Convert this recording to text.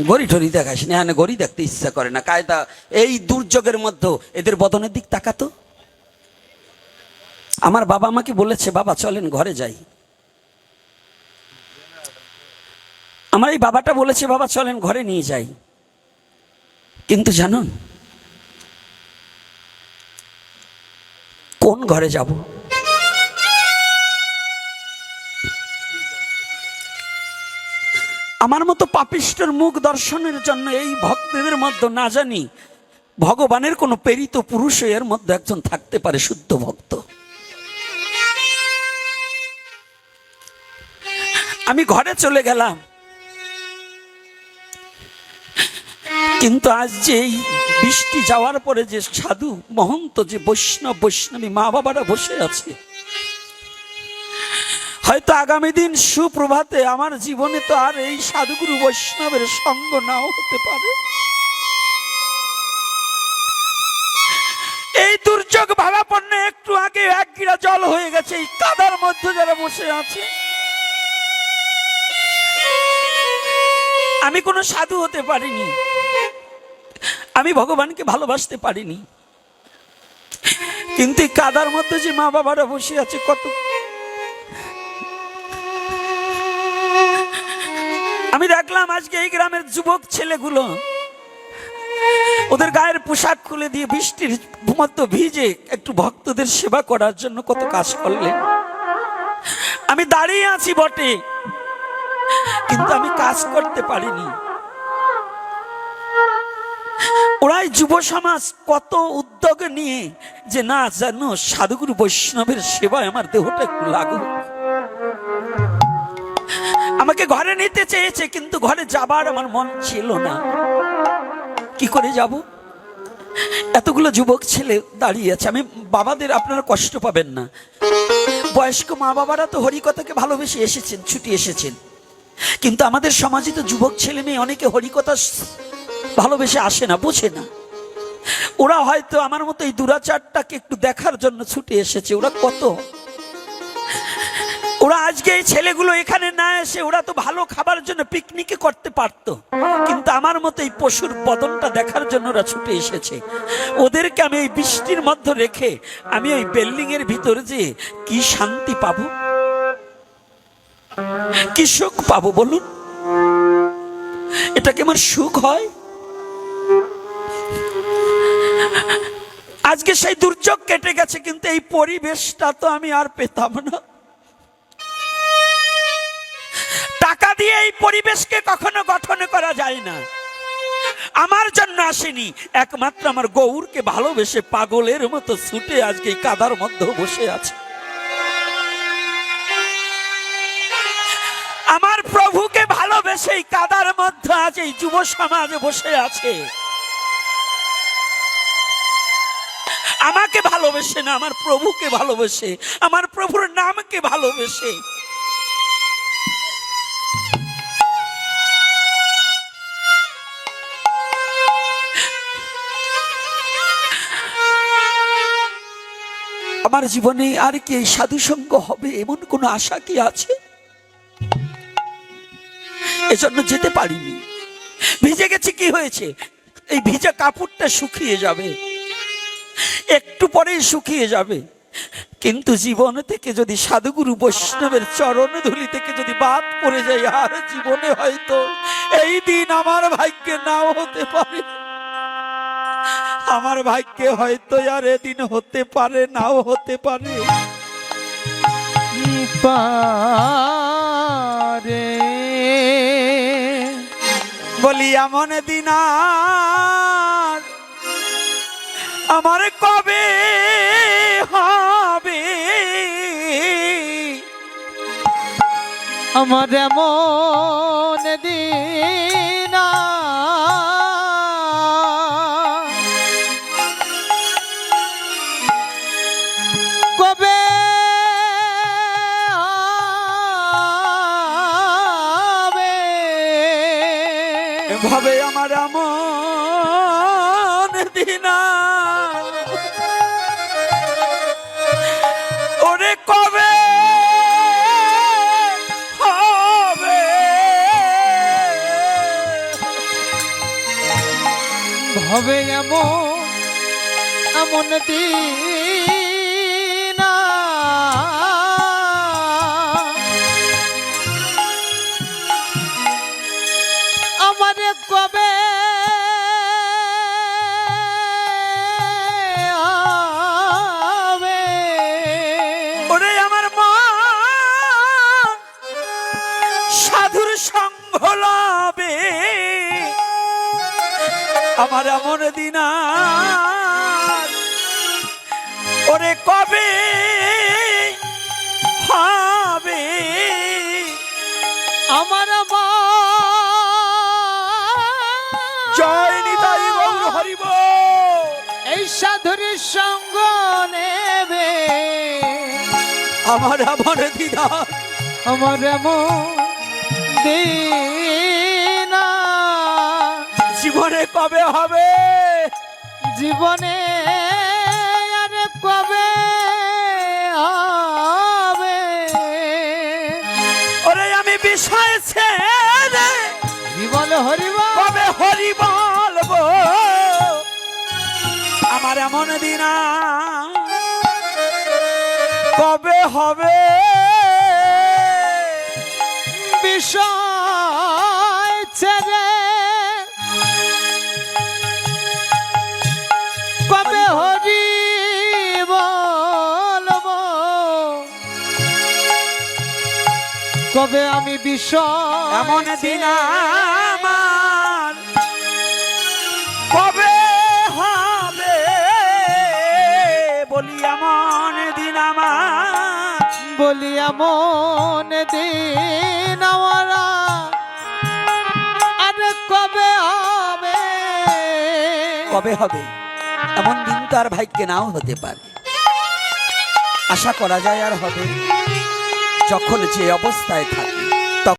গড়ি ঠড়ি দেখাস না, হ্যাঁ গড়ি দেখতে ইচ্ছা করে না। কায়দা এই দুর্যোগের মধ্যে এদের বদনের দিক তাকাতো। আমার বাবা আমাকে বলেছে, বাবা চলেন ঘরে যাই। আমার এই বাবাটা বলেছে, বাবা চলেন ঘরে নিয়ে যাই। কিন্তু জানুন কোন ঘরে যাব? আমার মতো পাপিষ্টের মুখ দর্শনের জন্য এই ভক্তদের মধ্যে না জানি ভগবানের কোন প্রেরিত পুরুষ এর মধ্যে একজন থাকতে পারে, শুদ্ধ ভক্ত। আমি ঘরে চলে গেলাম, কিন্তু আজ যে এই বৃষ্টি যাওয়ার পরে যে সাধু মহন্ত, যে বৈষ্ণবী মা বাবারা বসে আছে, হয়তো আগামী দিন সুপ্রভাতে আমার জীবনে তো আর এই সাধুগুরু বৈষ্ণবের সঙ্গ নাও হতে পারে। এই দুর্যোগ ভাবাপন্ন একটু আগে এক গিরা জল হয়ে গেছে, এই কাদার মধ্যে যারা বসে আছে। আমি কোনো সাধু হতে পারিনি, আমি ভগবানকে ভালোবাসতে পারিনি, কিন্তু এই কাদার মধ্যে যে মা বাবারা বসে আছে, কত আমি দেখলাম আজকে এই গ্রামের যুবক ছেলেগুলো ওদের গায়ের পোশাক খুলে দিয়ে বৃষ্টির মধ্যে ভিজে একটু ভক্তদের সেবা করার জন্য কত কাজ করলেন। আমি দাঁড়িয়ে আছি বটে, কিন্তু আমি কাজ করতে পারিনি। ওরাই যুব সমাজ কত উদ্যোগ নিয়ে যে না জানো সাধুগুরু বৈষ্ণবের সেবায় আমার দেহটা একটু লাগুক। আমাকে ঘরে নিতে চেয়েছে, কিন্তু ঘরে যাবার আমার মন ছিল না। কি করে যাব? এতগুলো যুবক ছেলে দাঁড়িয়ে আছে। আমি বাবাদের, আপনারা কষ্ট পাবেন না, বয়স্ক মা বাবারা তো হরিকথাকে ভালোবেসে এসেছেন, ছুটি এসেছেন, কিন্তু আমাদের সমাজে তো যুবক ছেলে মেয়ে অনেকে হরিকথা ভালোবেসে আসে না, বোঝে না। ওরা হয়তো আমার মতো এই দুরাচারটাকে একটু দেখার জন্য ছুটে এসেছে। ওরা কত, ওরা আজকে এই ছেলেগুলো এখানে না এসে ওরা তো ভালো খাবার জন্য পিকনিকে করতে পারত, কিন্তু আমার মতো এই পশুর বদনটা দেখার জন্য ওরা ছুটে এসেছে। ওদেরকে আমি এই বৃষ্টির মধ্যে রেখে আমি ওই বিল্ডিং এর ভিতরে যে কি শান্তি পাবো, কি সুখ পাবো বলুন? এটা কি আমার সুখ হয়? আজকে সেই দুর্যোগ কেটে গেছে, কিন্তু এই পরিবেশটা তো আমি আর পেতাম না। টাকা দিয়ে এই পরিবেশকে কখনো গঠন করা যায় না। আমার জন্য আসেনি, একমাত্র আমার গৌরকে ভালোবেসে পাগলের মতো ছুটে আজকে এই কাদার মধ্যে বসে আছে। আমার প্রভুকে ভালোবেসে এই কাদার মধ্যে আজ এই যুব সমাজ বসে আছে। আমাকে ভালোবেসে না, আমার প্রভুকে ভালোবেসে, আমার প্রভুর নামকে ভালোবেসে। আমার জীবনে আর কি এই সাধু সঙ্গ হবে এমন কোন আশা কি আছে? এজন্য যেতে পারিনি। ভিজে গেছে, কি হয়েছে? এই ভিজা কাপড়টা শুকিয়ে যাবে, একটু পরেই শুকিয়ে যাবে, কিন্তু জীবন থেকে যদি সাধুগুরু বৈষ্ণবের চরণ ধুলি থেকে যদি বাদ পড়ে যায়, আর জীবনে হয়তো এই দিন আমার ভাগ্যে নাও হতে পারে। আমার ভাগ্যে হয়তো আর এদিন হতে পারে, নাও হতে পারে। বলি এমন দিন আর আমার কবে হবে? আমার এমন দিন কবে হবে? ভাবে আমার এমন দিন ওরে কবে হবে? হবে এমন দিন আমারে কবে হবে? ওরে আমার মা সাধুর সঙ্গ লাবে, আমার এমন দিন আর ওরে কবে হবে? আমার মা জয় নিতাই গৌর হরিব। এই সাধুর সঙ্গ নেবে, আমার এমন দিন আর আমার এমন দিন জীবনে কবে হবে? জীবনে আরে কবে হবে? ওরে আমি বিষয় ছেড়ে জীবন হরিবা কবে হরি বলবো? আমার এমন দিন আর কবে হবে? বিষয় ছেড়ে কবে হরি বলবো? কবে আমি বিষয় এমন দিন আমার কবে হবে? বলি এমন দিন আমার, বলি এমন দিন আমরা আরে কবে হবে? কবে হবে? এমন দিন তো আর ভাগ্যে নাও হতে পারে। আশা করা যায় আর হবে, যখন যে অবস্থায় থাকে